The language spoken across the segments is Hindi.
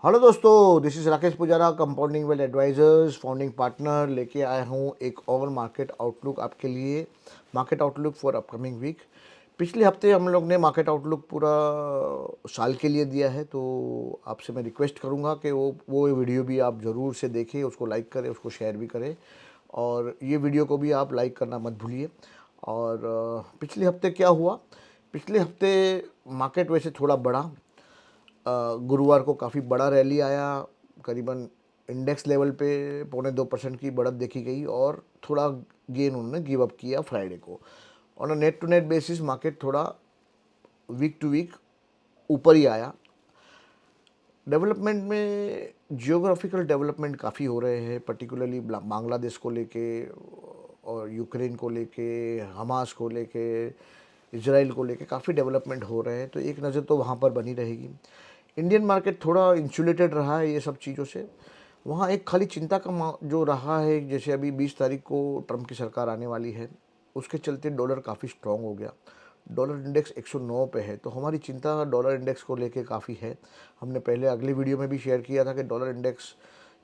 हेलो दोस्तों, this is Rakesh Pujara, compounding wealth advisors founding partner. लेके आया हूँ एक और मार्केट आउटलुक आपके लिए। Market outlook for upcoming week. पिछले हफ्ते हम लोग ने मार्केट आउटलुक पूरा साल के लिए दिया है, तो आपसे मैं रिक्वेस्ट करूँगा कि वो वीडियो भी आप ज़रूर से देखें, उसको लाइक करें, उसको शेयर भी करें, और ये वीडियो को भी आप लाइक करना मत भूलिए। और पिछले हफ्ते क्या हुआ? पिछले हफ्ते मार्केट वैसे थोड़ा बढ़ा। गुरुवार को काफ़ी बड़ा रैली आया। करीबन इंडेक्स लेवल पे 2.25% की बढ़त देखी गई, और थोड़ा गेन उन्होंने गिव अप किया फ्राइडे को। On a net to net basis market थोड़ा वीक टू वीक ऊपर ही आया। डेवलपमेंट में जियोग्राफिकल डेवलपमेंट काफ़ी हो रहे हैं, पर्टिकुलरली बांग्लादेश को लेके, और यूक्रेन को लेके, हमास को लेके, इसराइल को लेके काफ़ी डेवलपमेंट हो रहे हैं, तो एक नज़र तो वहाँ पर बनी रहेगी। इंडियन मार्केट थोड़ा इंसुलेटेड रहा है ये सब चीज़ों से। वहाँ एक खाली चिंता का जो रहा है, जैसे अभी 20 तारीख को ट्रम्प की सरकार आने वाली है, उसके चलते डॉलर काफ़ी स्ट्रॉन्ग हो गया। डॉलर इंडेक्स 109 पे है, तो हमारी चिंता डॉलर इंडेक्स को लेके काफ़ी है। हमने पहले अगली वीडियो में भी शेयर किया था कि dollar index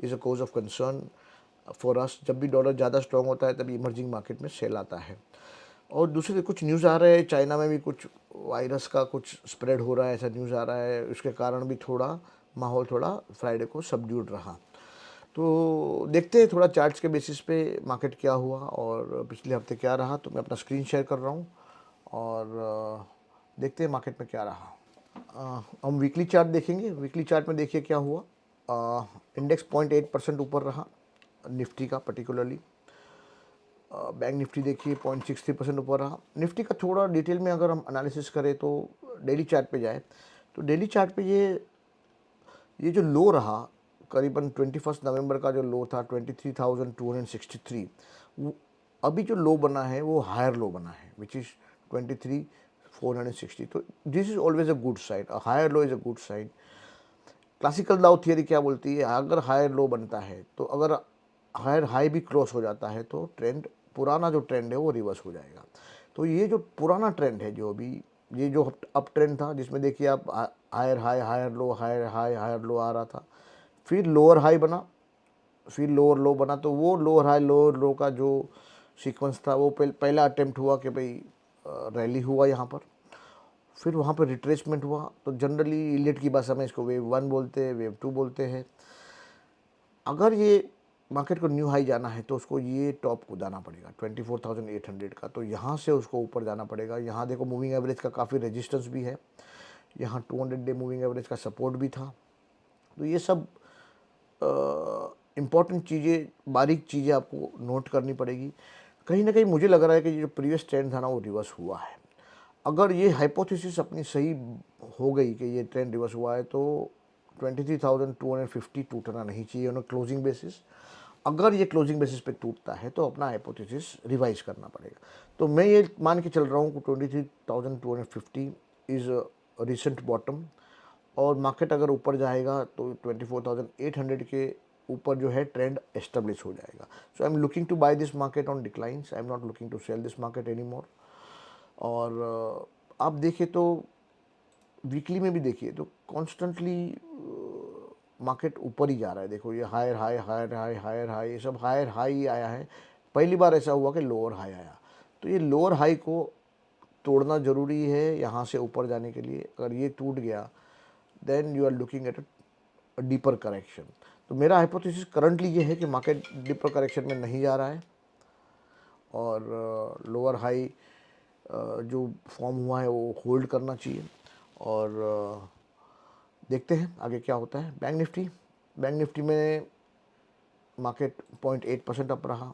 is a cause of concern for us. जब भी डॉलर ज़्यादा स्ट्रॉन्ग होता है तभी इमर्जिंग मार्केट में सेल आता है। और दूसरे कुछ न्यूज़ आ रहे हैं, चाइना में भी कुछ वायरस का कुछ स्प्रेड हो रहा है, ऐसा न्यूज़ आ रहा है। उसके कारण भी थोड़ा माहौल थोड़ा फ्राइडे को सबड्यूड रहा। तो देखते हैं थोड़ा चार्ट्स के बेसिस पे मार्केट क्या हुआ और पिछले हफ्ते क्या रहा। तो मैं अपना स्क्रीन शेयर कर रहा हूँ, और देखते हैं मार्केट में क्या रहा। हम वीकली चार्ट देखेंगे। वीकली चार्ट में देखिए क्या हुआ। इंडेक्स 0.8% ऊपर रहा, निफ्टी का पर्टिकुलरली। बैंक निफ्टी देखिए 0.63% ऊपर रहा। निफ्टी का थोड़ा डिटेल में अगर हम एनालिसिस करें तो डेली चार्ट पे जाए, तो डेली चार्ट पे ये जो लो रहा, करीबन 21 नवंबर का जो लो था 23,263, अभी जो लो बना है वो हायर लो बना है, विच इज़ 23,460। तो this is always a good side. A higher low is a good side. Classical Dow theory क्या बोलती है? अगर हायर लो बनता है, तो अगर हायर हाई भी क्रॉस हो जाता है, तो ट्रेंड, पुराना जो ट्रेंड है वो रिवर्स हो जाएगा। तो ये जो पुराना ट्रेंड है, जो अभी ये जो अप ट्रेंड था, जिसमें देखिए आप higher high, higher low, higher high, higher low आ रहा था, फिर लोअर हाई बना, फिर लोअर लो बना। तो वो लोअर हाई लोअर लो का जो सीक्वेंस था, वो पहला अटेम्प्ट हुआ कि भाई रैली हुआ यहाँ पर, फिर वहाँ पर रिट्रेसमेंट हुआ। तो जनरली इलियट की भाषा में इसको वेव 1 बोलते हैं, वेव 2 बोलते हैं। अगर ये मार्केट को न्यू हाई जाना है, तो उसको ये टॉप को जाना पड़ेगा 24,800 का। तो यहाँ से उसको ऊपर जाना पड़ेगा। यहाँ देखो मूविंग एवरेज का काफ़ी रेजिस्टेंस भी है, यहाँ 200 डे मूविंग एवरेज का सपोर्ट भी था। तो ये सब इम्पॉर्टेंट चीज़ें, बारीक चीज़ें आपको नोट करनी पड़ेगी। कहीं ना कहीं मुझे लग रहा है कि जो प्रीवियस ट्रेंड था ना, वो रिवर्स हुआ है। अगर ये हाइपोथेसिस अपनी सही हो गई कि ये ट्रेंड रिवर्स हुआ है, तो 23,250 टूटना नहीं चाहिए ऑन क्लोजिंग बेसिस। अगर ये क्लोजिंग बेसिस पे टूटता है, तो अपना हाइपोथेसिस रिवाइज करना पड़ेगा। तो मैं ये मान के चल रहा हूँ कि 23,250 इज़ रिसेंट बॉटम, और मार्केट अगर ऊपर जाएगा तो 24,800 के ऊपर जो है ट्रेंड एस्टेब्लिश हो जाएगा। So I am looking to buy this market on declines. I am not looking to sell this market any more. और आप देखिए तो वीकली में भी देखिए तो कॉन्स्टेंटली मार्केट ऊपर ही जा रहा है। देखो ये higher high, higher high, higher high, ये सब हायर हाई ही आया है। पहली बार ऐसा हुआ कि लोअर हाई आया। तो ये लोअर हाई को तोड़ना ज़रूरी है यहाँ से ऊपर जाने के लिए। अगर ये टूट गया, then you are looking at a deeper correction. तो मेरा हाइपोथेसिस करंटली ये है कि मार्केट डीपर करेक्शन में नहीं जा रहा है, और लोअर हाई जो फॉर्म हुआ है वो होल्ड करना चाहिए। और देखते हैं आगे क्या होता है। बैंक निफ्टी में मार्केट 0.8% अप रहा।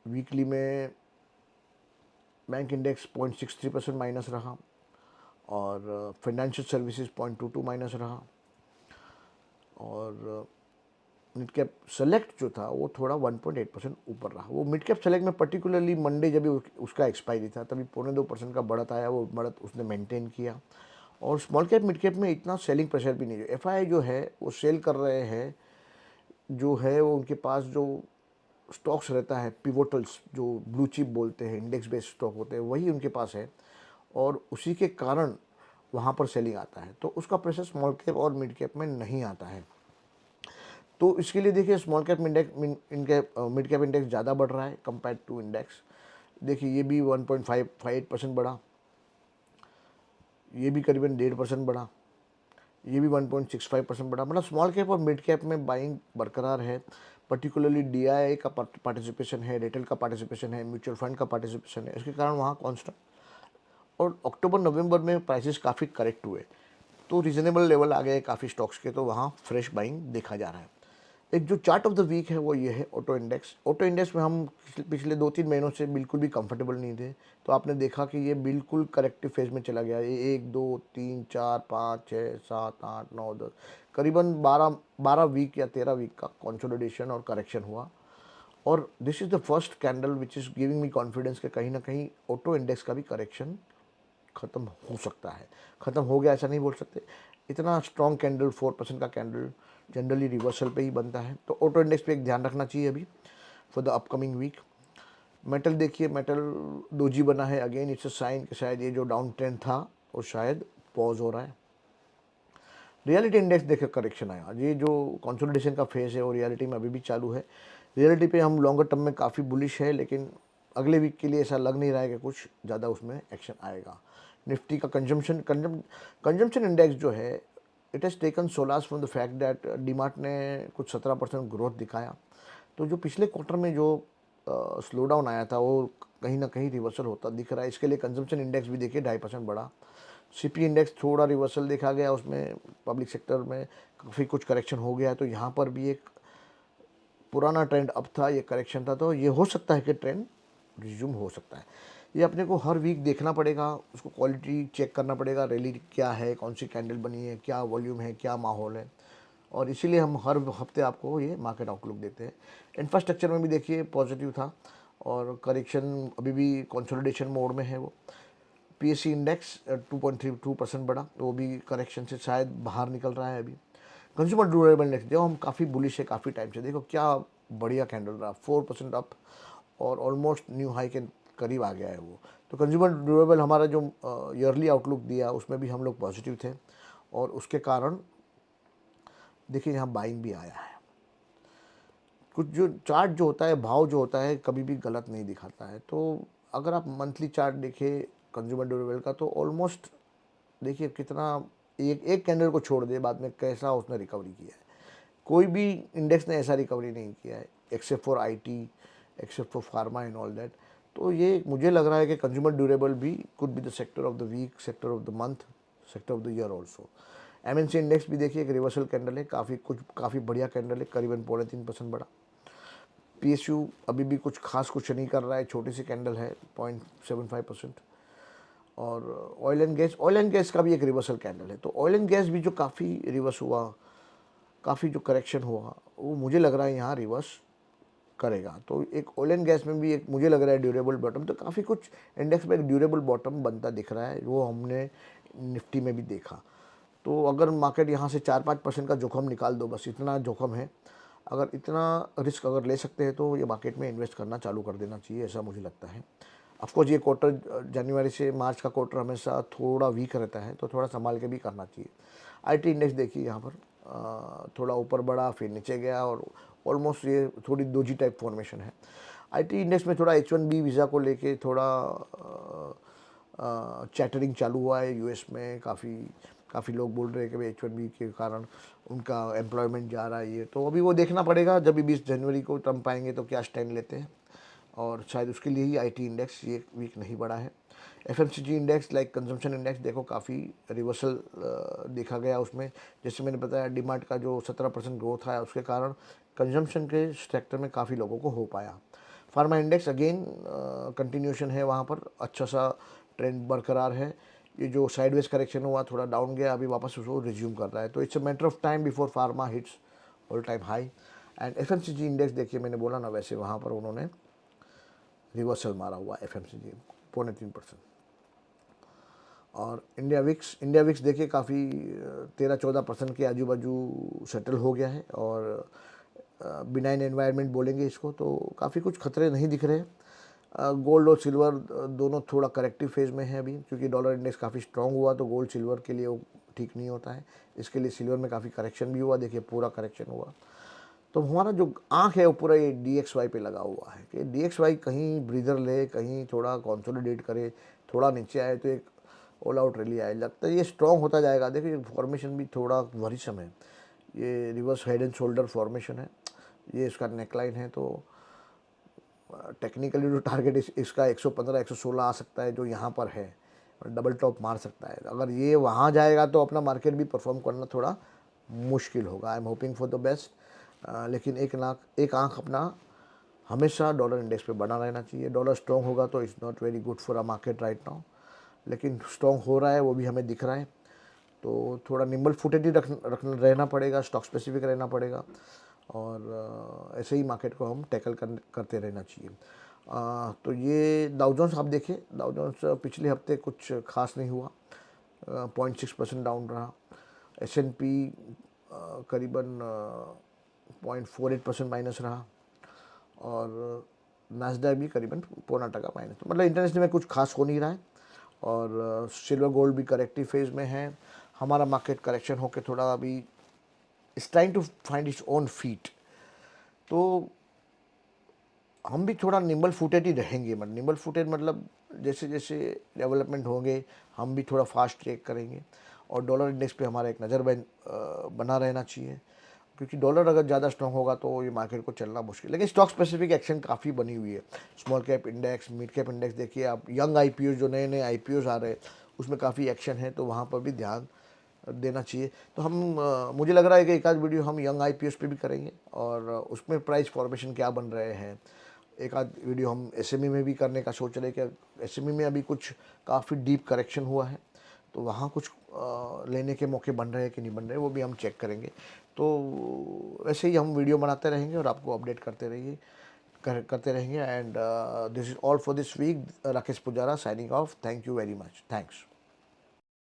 वीकली में बैंक इंडेक्स 0.63% माइनस रहा, और फाइनेंशियल सर्विसेज 0.22 माइनस रहा। और मिड कैप सेलेक्ट जो था वो थोड़ा 1.8% ऊपर रहा। वो मिड कैप सेलेक्ट में पर्टिकुलरली मंडे जब भी उसका एक्सपायरी था, तभी 0.2% का बढ़त आया, वो बढ़त उसने मेंटेन किया। और स्मॉल कैप मिड कैप में इतना सेलिंग प्रेशर भी नहीं है। एफआई जो है वो सेल कर रहे हैं, जो है वो उनके पास जो स्टॉक्स रहता है, पिवोटल्स जो ब्लू चिप बोलते हैं, इंडेक्स बेस्ड स्टॉक होते हैं, वही उनके पास है। और उसी के कारण वहाँ पर सेलिंग आता है, तो उसका प्रेशर स्मॉल कैप और मिड कैप में नहीं आता है। तो इसके लिए देखिए small cap index mid cap index ज़्यादा बढ़ रहा है कंपेयर टू इंडेक्स। देखिए ये भी 1.58% बढ़ा, ये भी करीबन 1.5% बढ़ा, ये भी 1.65% बढ़ा। मतलब स्मॉल कैप और मिड कैप में बाइंग बरकरार है। पर्टिकुलरली डीआईआई का पार्टिसिपेशन है, रिटेल का पार्टिसिपेशन है, म्यूचुअल फंड का पार्टिसिपेशन है, इसके कारण वहाँ कॉन्स्टेंट। और अक्टूबर नवंबर में प्राइसेस काफ़ी करेक्ट हुए, तो रीजनेबल लेवल आ गए काफ़ी स्टॉक्स के, तो वहाँ फ्रेश बाइंग देखा जा रहा है। एक जो चार्ट ऑफ द वीक है वो ये है ऑटो इंडेक्स। ऑटो इंडेक्स में हम पिछले 2-3 महीनों से बिल्कुल भी कंफर्टेबल नहीं थे, तो आपने देखा कि ये बिल्कुल करेक्टिव फेज में चला गया। ये 1, 2, 3, 4, 5, 6, 7, 8, 9, 10 करीबन 12 वीक या 13 वीक का कंसोलिडेशन और करेक्शन हुआ। और this is the first candle which is giving me confidence कि कहीं ना कहीं ऑटो इंडेक्स का भी करेक्शन ख़त्म हो सकता है। ख़त्म हो गया ऐसा नहीं बोल सकते, इतना स्ट्रॉन्ग कैंडल 4% का कैंडल जनरली रिवर्सल पे ही बनता है। तो ऑटो इंडेक्स पे एक ध्यान रखना चाहिए अभी for the upcoming week. Metal देखिए, मेटल डोजी बना है, अगेन इट्स अ साइन कि शायद ये जो डाउन ट्रेंड था वो शायद पॉज हो रहा है। रियलिटी इंडेक्स देखे करेक्शन आया, ये जो कंसोलिडेशन का फेज है वो रियलिटी में अभी भी चालू है। रियलिटी पे हम लॉन्गर टर्म में काफ़ी बुलिश है, लेकिन अगले वीक के लिए ऐसा लग नहीं रहा है कि कुछ ज़्यादा उसमें एक्शन आएगा। निफ्टी का कंजम्पशन इंडेक्स जो है, it has taken solas from the fact that DMart ने कुछ 17% ग्रोथ दिखाया। तो जो पिछले क्वार्टर में जो स्लो डाउन आया था वो कहीं ना कहीं रिवर्सल होता दिख रहा है। इसके लिए कंजम्पशन इंडेक्स भी देखिए 2.5% बढ़ा। सीपी इंडेक्स थोड़ा रिवर्सल देखा गया, उसमें पब्लिक सेक्टर में काफ़ी कुछ करेक्शन हो गया है, तो यहाँ पर भी एक पुराना ट्रेंड अब था, ये करेक्शन था, तो ये हो सकता है कि ट्रेंड रिज्यूम हो सकता है। ये अपने को हर वीक देखना पड़ेगा, उसको क्वालिटी चेक करना पड़ेगा, रैली क्या है, कौन सी कैंडल बनी है, क्या वॉल्यूम है, क्या माहौल है, और इसीलिए हम हर हफ्ते आपको ये मार्केट आउटलुक देते हैं। इंफ्रास्ट्रक्चर में भी देखिए पॉजिटिव था, और करेक्शन अभी भी कंसोलिडेशन मोड में है वो। पीएससी इंडेक्स 2.32% बढ़ा, तो वो भी करेक्शन से शायद बाहर निकल रहा है अभी। कंज्यूमर ड्यूरेबल इंडेक्स देखो, हम काफ़ी बुलिश है काफ़ी टाइम से, देखो क्या बढ़िया कैंडल रहा, 4% अप और ऑलमोस्ट न्यू हाई के करीब आ गया है वो। तो कंज्यूमर ड्यूरेबल हमारा जो ईयरली आउटलुक दिया उसमें भी हम लोग पॉजिटिव थे, और उसके कारण देखिए यहाँ बाइंग भी आया है। कुछ जो चार्ट जो होता है, भाव जो होता है, कभी भी गलत नहीं दिखाता है। तो अगर आप मंथली चार्ट देखें कंज्यूमर ड्यूरेबल का, तो ऑलमोस्ट देखिए कितना, एक एक कैंडल को छोड़ दे बाद में कैसा उसने रिकवरी किया है। कोई भी इंडेक्स ने ऐसा रिकवरी नहीं किया है except for IT, except for pharma and all that. तो ये मुझे लग रहा है कि कंज्यूमर ड्यूरेबल भी could be the sector of the week, sector of the month, sector of the year also. MNC index भी देखिए एक रिवर्सल कैंडल है, काफ़ी बढ़िया कैंडल है, करीबन 3.5% बढ़ा। पीएसयू अभी भी कुछ नहीं कर रहा है, छोटी सी कैंडल है 0.75%। और ऑयल एंड गैस का भी एक रिवर्सल कैंडल है, तो ऑयल एंड गैस भी जो काफ़ी रिवर्स हुआ, काफ़ी जो करेक्शन हुआ, वो मुझे लग रहा है यहाँ रिवर्स करेगा। तो एक ऑयल एंड गैस में भी एक मुझे लग रहा है ड्यूरेबल बॉटम, तो काफ़ी कुछ इंडेक्स में एक ड्यूरेबल बॉटम बनता दिख रहा है, वो हमने निफ्टी में भी देखा। तो अगर मार्केट यहाँ से 4-5% का जोखम निकाल दो, बस इतना जोखम है, अगर इतना रिस्क अगर ले सकते हैं तो ये मार्केट में इन्वेस्ट करना चालू कर देना चाहिए, ऐसा मुझे लगता है। ऑफकोर्स ये क्वार्टर जनवरी से मार्च का क्वार्टर हमेशा थोड़ा वीक रहता है, तो थोड़ा संभाल के भी करना चाहिए। आईटी इंडेक्स देखिए यहाँ पर थोड़ा ऊपर बढ़ा फिर नीचे गया, और ऑलमोस्ट ये थोड़ी दोजी टाइप फॉर्मेशन है। आईटी इंडेक्स में थोड़ा H1B वीज़ा को लेके थोड़ा चैटरिंग चालू हुआ है यूएस में। काफ़ी काफ़ी लोग बोल रहे हैं कि भाई H1B के कारण उनका एम्प्लॉयमेंट जा रहा है, ये तो अभी वो देखना पड़ेगा जब भी 20 जनवरी को ट्रम्प आएंगे तो क्या स्टैंड लेते हैं, और शायद उसके लिए ही आईटी इंडेक्स ये वीक नहीं बढ़ा है। FMCG index like consumption index देखो काफ़ी रिवर्सल देखा गया उसमें। जैसे मैंने बताया डीमार्ट का जो 17% ग्रोथ आया उसके कारण कंजम्पशन के सेक्टर में काफ़ी लोगों को हो पाया। फार्मा इंडेक्स अगेन कंटिन्यूशन है, वहाँ पर अच्छा सा ट्रेंड बरकरार है। ये जो साइडवेज करेक्शन हुआ थोड़ा डाउन गया, अभी वापस उसको रिज्यूम कर रहा है, तो it's a matter of time before pharma hits all time high. And FMCG index देखिए मैंने बोला ना, वैसे वहाँ पर उन्होंने रिवर्सल मारा हुआ एफएमसीजी 0.3%। और इंडिया विक्स देखिए काफ़ी 13-14% के आजू बाजू सेटल हो गया है, और बिनाइन एनवायरनमेंट बोलेंगे इसको, तो काफ़ी कुछ खतरे नहीं दिख रहे हैं। गोल्ड और सिल्वर दोनों थोड़ा करेक्टिव फेज़ में है अभी, क्योंकि डॉलर इंडेक्स काफ़ी स्ट्रॉन्ग हुआ तो गोल्ड सिल्वर के लिए वो ठीक नहीं होता है। इसके लिए सिल्वर में काफ़ी करेक्शन भी हुआ, देखिए पूरा करेक्शन हुआ। तो हमारा जो आँख है वो पूरा ये DXY पे लगा हुआ है कि DXY कहीं ब्रीदर ले, कहीं थोड़ा कंसोलिडेट करे, थोड़ा नीचे आए तो एक ऑल आउट रैली आए। लगता है ये स्ट्रॉन्ग होता जाएगा। देखिए फॉर्मेशन भी थोड़ा वरीसम है, ये reverse head and shoulder formation है, ये इसका नेकलाइन है। तो टेक्निकली जो टारगेट इसका 115 116 आ सकता है जो यहाँ पर है, और डबल टॉप मार सकता है। अगर ये वहाँ जाएगा तो अपना मार्केट भी परफॉर्म करना थोड़ा मुश्किल होगा। I am hoping for the best. लेकिन एक आंख अपना हमेशा डॉलर इंडेक्स पे बना रहना चाहिए। डॉलर स्ट्रॉन्ग होगा तो it's not very good for a market right now, लेकिन स्ट्रॉन्ग हो रहा है वो भी हमें दिख रहा है। तो थोड़ा निम्बल फुटेड ही रहना पड़ेगा, स्टॉक स्पेसिफिक रहना पड़ेगा, और ऐसे ही मार्केट को हम टैकल करते रहना चाहिए। तो ये डाउ जोन्स आप देखें, डाउ जोन्स पिछले हफ्ते कुछ खास नहीं हुआ, 0.6% डाउन रहा। S&P करीबन 0.48% माइनस रहा, और नास्डैक भी करीबन 0.25% माइनस। तो मतलब इंटरनेशनल में कुछ खास हो नहीं रहा है, और सिल्वर गोल्ड भी करेक्टिव फेज़ में है। हमारा मार्केट करेक्शन होकर थोड़ा अभी it's trying to find its own feet. तो हम भी थोड़ा निम्बल फुटेड ही रहेंगे। मतलब निम्बल फुटेड मतलब जैसे जैसे डेवलपमेंट होंगे हम भी थोड़ा फास्ट ट्रेक करेंगे, और डॉलर इंडेक्स पे हमारा एक नज़र बना रहना चाहिए, क्योंकि डॉलर अगर ज़्यादा स्ट्रॉन्ग होगा तो ये मार्केट को चलना मुश्किल। लेकिन स्टॉक स्पेसिफिक एक्शन काफ़ी बनी हुई है। Small cap index, mid cap index देखिए आप, यंग IPOs जो नए नए IPOs आ रहे हैं उसमें काफ़ी एक्शन है, तो वहाँ पर भी ध्यान देना चाहिए। तो मुझे लग रहा है कि एक आध वीडियो हम यंग IPOs पे भी करेंगे, और उसमें प्राइस फॉर्मेशन क्या बन रहे हैं। एक आध वीडियो हम SME में भी करने का सोच रहे हैं कि SME में अभी कुछ काफ़ी डीप करेक्शन हुआ है, तो वहाँ कुछ लेने के मौके बन रहे हैं कि नहीं बन रहे, वो भी हम चेक करेंगे। तो ऐसे ही हम वीडियो बनाते रहेंगे और आपको अपडेट करते रहेंगे। And this is all for this week. Rakesh Pujara signing off. Thank you very much. Thanks.